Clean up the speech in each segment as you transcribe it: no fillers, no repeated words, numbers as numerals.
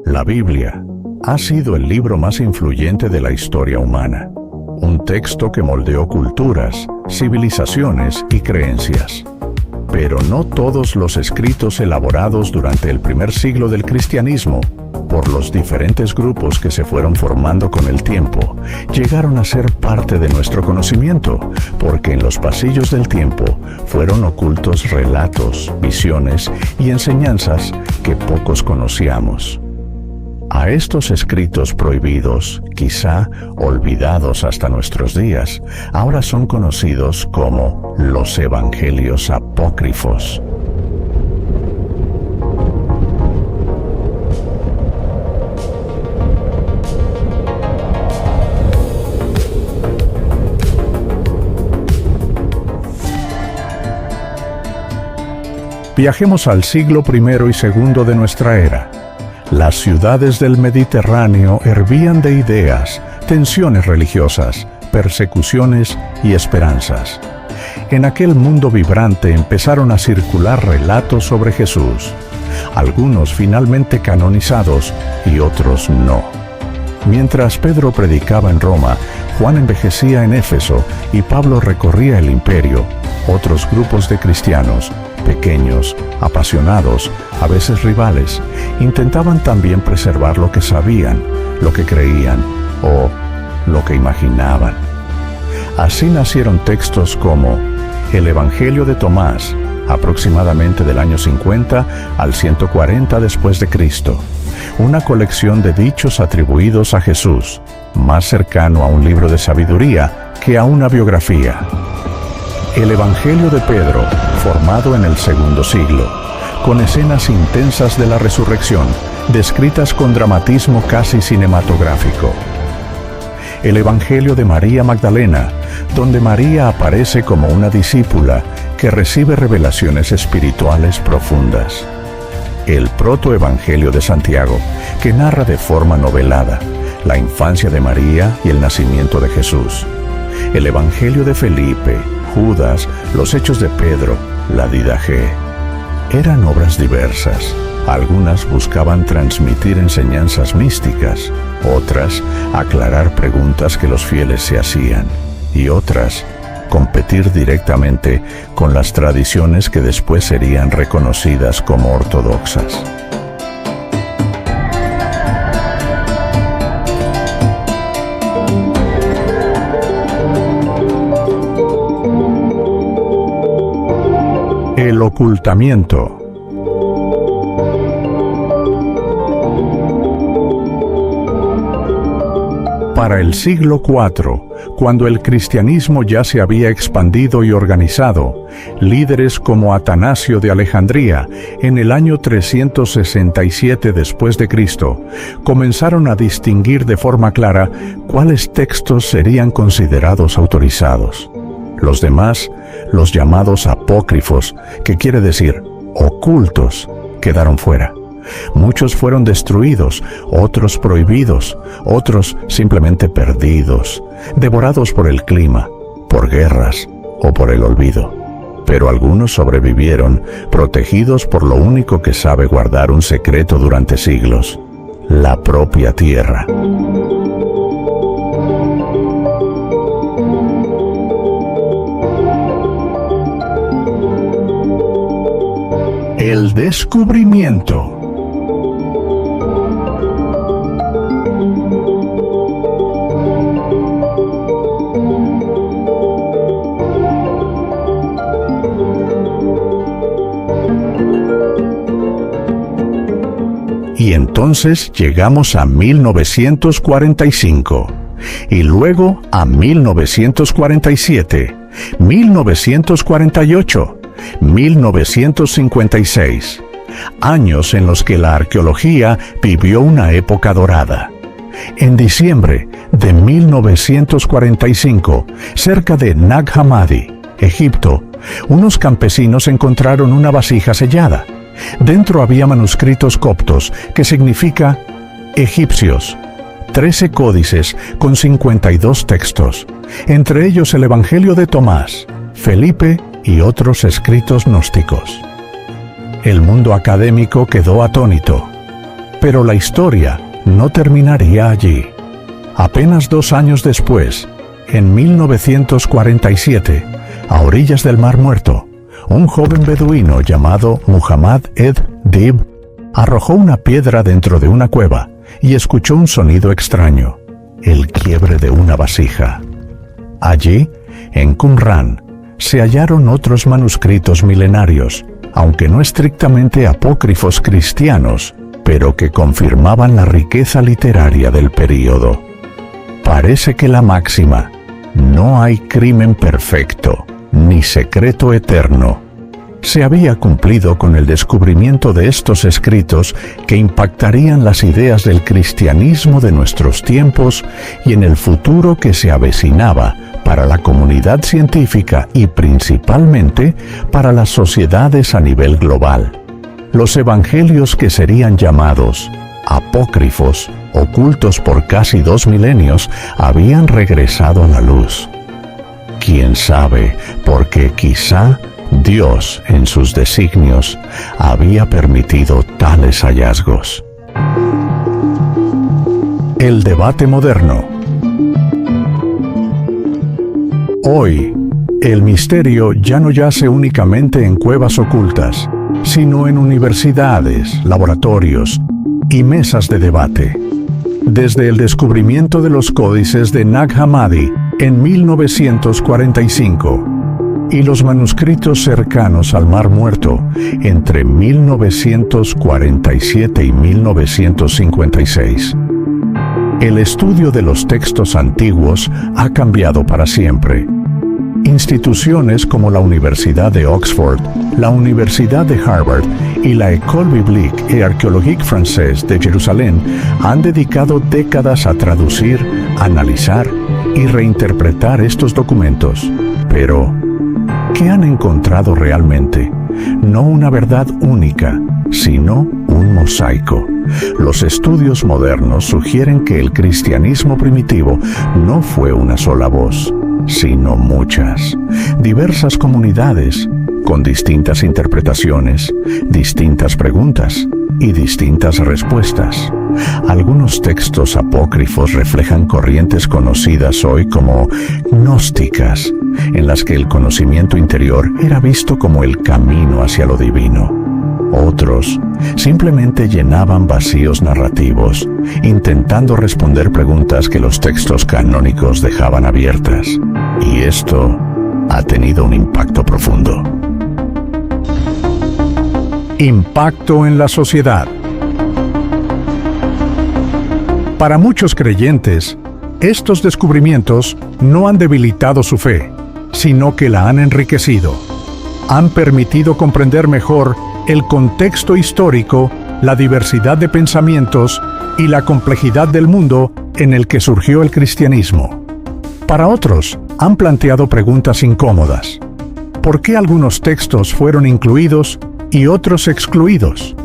La Biblia ha sido el libro más influyente de la historia humana, un texto que moldeó culturas, civilizaciones y creencias. Pero no todos los escritos elaborados durante el primer siglo del cristianismo, por los diferentes grupos que se fueron formando con el tiempo, llegaron a ser parte de nuestro conocimiento, porque en los pasillos del tiempo fueron ocultos relatos, visiones y enseñanzas que pocos conocíamos. A estos escritos prohibidos, quizá olvidados hasta nuestros días, ahora son conocidos como los Evangelios Apócrifos. Viajemos al siglo I y II de nuestra era. Las ciudades del Mediterráneo hervían de ideas, tensiones religiosas, persecuciones y esperanzas. En aquel mundo vibrante empezaron a circular relatos sobre Jesús, algunos finalmente canonizados y otros no. Mientras Pedro predicaba en Roma, Juan envejecía en Éfeso y Pablo recorría el imperio, otros grupos de cristianos, pequeños, apasionados, a veces rivales, intentaban también preservar lo que sabían, lo que creían o lo que imaginaban. Así nacieron textos como el Evangelio de Tomás, aproximadamente del año 50 al 140 después de Cristo, una colección de dichos atribuidos a Jesús, más cercano a un libro de sabiduría que a una biografía. El Evangelio de Pedro, formado en el segundo siglo, con escenas intensas de la resurrección, descritas con dramatismo casi cinematográfico. El Evangelio de María Magdalena, donde María aparece como una discípula que recibe revelaciones espirituales profundas. El Protoevangelio de Santiago, que narra de forma novelada la infancia de María y el nacimiento de Jesús. El Evangelio de Felipe, Judas, los Hechos de Pedro, la Didaché. Eran obras diversas. Algunas buscaban transmitir enseñanzas místicas, otras aclarar preguntas que los fieles se hacían, y otras competir directamente con las tradiciones que después serían reconocidas como ortodoxas. El ocultamiento. Para el siglo IV, cuando el cristianismo ya se había expandido y organizado, líderes como Atanasio de Alejandría, en el año 367 después de Cristo, comenzaron a distinguir de forma clara cuáles textos serían considerados autorizados. Los demás, los llamados apócrifos, que quiere decir ocultos, quedaron fuera. Muchos fueron destruidos, otros prohibidos, otros simplemente perdidos, devorados por el clima, por guerras o por el olvido. Pero algunos sobrevivieron, protegidos por lo único que sabe guardar un secreto durante siglos: la propia tierra. El descubrimiento. Y entonces llegamos a 1945, y luego a 1947, 1948, 1956, años en los que la arqueología vivió una época dorada. En diciembre de 1945, cerca de Nag Hammadi, Egipto, unos campesinos encontraron una vasija sellada. Dentro había manuscritos coptos, que significa egipcios, 13 códices con 52 textos, entre ellos el Evangelio de Tomás, Felipe y otros escritos gnósticos. El mundo académico quedó atónito. Pero la historia no terminaría allí. Apenas 2 años después, en 1947, a orillas del Mar Muerto, un joven beduino llamado Muhammad ed-Dib arrojó una piedra dentro de una cueva y escuchó un sonido extraño, el quiebre de una vasija. Allí, en Qumrán, se hallaron otros manuscritos milenarios, aunque no estrictamente apócrifos cristianos, pero que confirmaban la riqueza literaria del período. Parece que la máxima, no hay crimen perfecto, ni secreto eterno, se había cumplido con el descubrimiento de estos escritos que impactarían las ideas del cristianismo de nuestros tiempos y en el futuro que se avecinaba para la comunidad científica y principalmente para las sociedades a nivel global. Los evangelios que serían llamados apócrifos, ocultos por casi 2 milenios, habían regresado a la luz. ¿Quién sabe? Porque quizá Dios, en sus designios, había permitido tales hallazgos. El debate moderno. Hoy, el misterio ya no yace únicamente en cuevas ocultas, sino en universidades, laboratorios y mesas de debate. Desde el descubrimiento de los códices de Nag Hammadi en 1945 y los manuscritos cercanos al Mar Muerto entre 1947 y 1956. El estudio de los textos antiguos ha cambiado para siempre. Instituciones como la Universidad de Oxford, la Universidad de Harvard y la École Biblique et Archéologique Française de Jerusalén han dedicado décadas a traducir, analizar y reinterpretar estos documentos. Pero, ¿qué han encontrado realmente? No una verdad única, sino un mosaico. Los estudios modernos sugieren que el cristianismo primitivo no fue una sola voz, sino muchas, diversas comunidades, con distintas interpretaciones, distintas preguntas y distintas respuestas. Algunos textos apócrifos reflejan corrientes conocidas hoy como gnósticas, en las que el conocimiento interior era visto como el camino hacia lo divino. Otros simplemente llenaban vacíos narrativos, intentando responder preguntas que los textos canónicos dejaban abiertas. Y esto ha tenido un impacto profundo. Impacto en la sociedad. Para muchos creyentes, estos descubrimientos no han debilitado su fe, sino que la han enriquecido. Han permitido comprender mejor el contexto histórico, la diversidad de pensamientos y la complejidad del mundo en el que surgió el cristianismo. Para otros, han planteado preguntas incómodas. ¿Por qué algunos textos fueron incluidos y otros excluidos?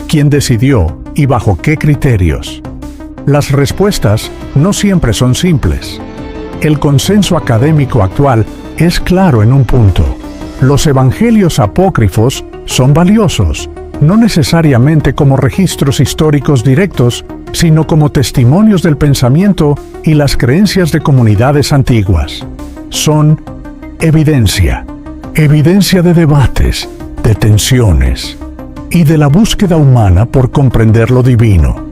¿Quién decidió y bajo qué criterios? Las respuestas no siempre son simples. El consenso académico actual es claro en un punto. Los evangelios apócrifos son valiosos, no necesariamente como registros históricos directos, sino como testimonios del pensamiento y las creencias de comunidades antiguas. Son evidencia de debates, de tensiones y de la búsqueda humana por comprender lo divino.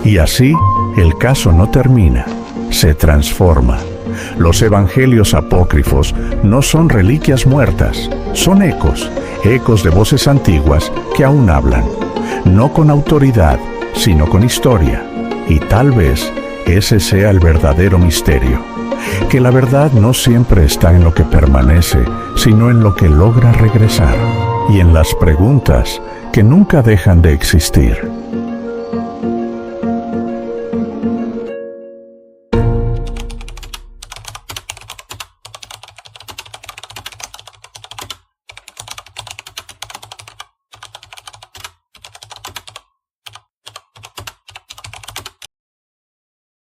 Y así, el caso no termina, se transforma. Los evangelios apócrifos no son reliquias muertas, son ecos de voces antiguas que aún hablan, no con autoridad, sino con historia. Y tal vez ese sea el verdadero misterio, que la verdad no siempre está en lo que permanece, sino en lo que logra regresar, y en las preguntas que nunca dejan de existir.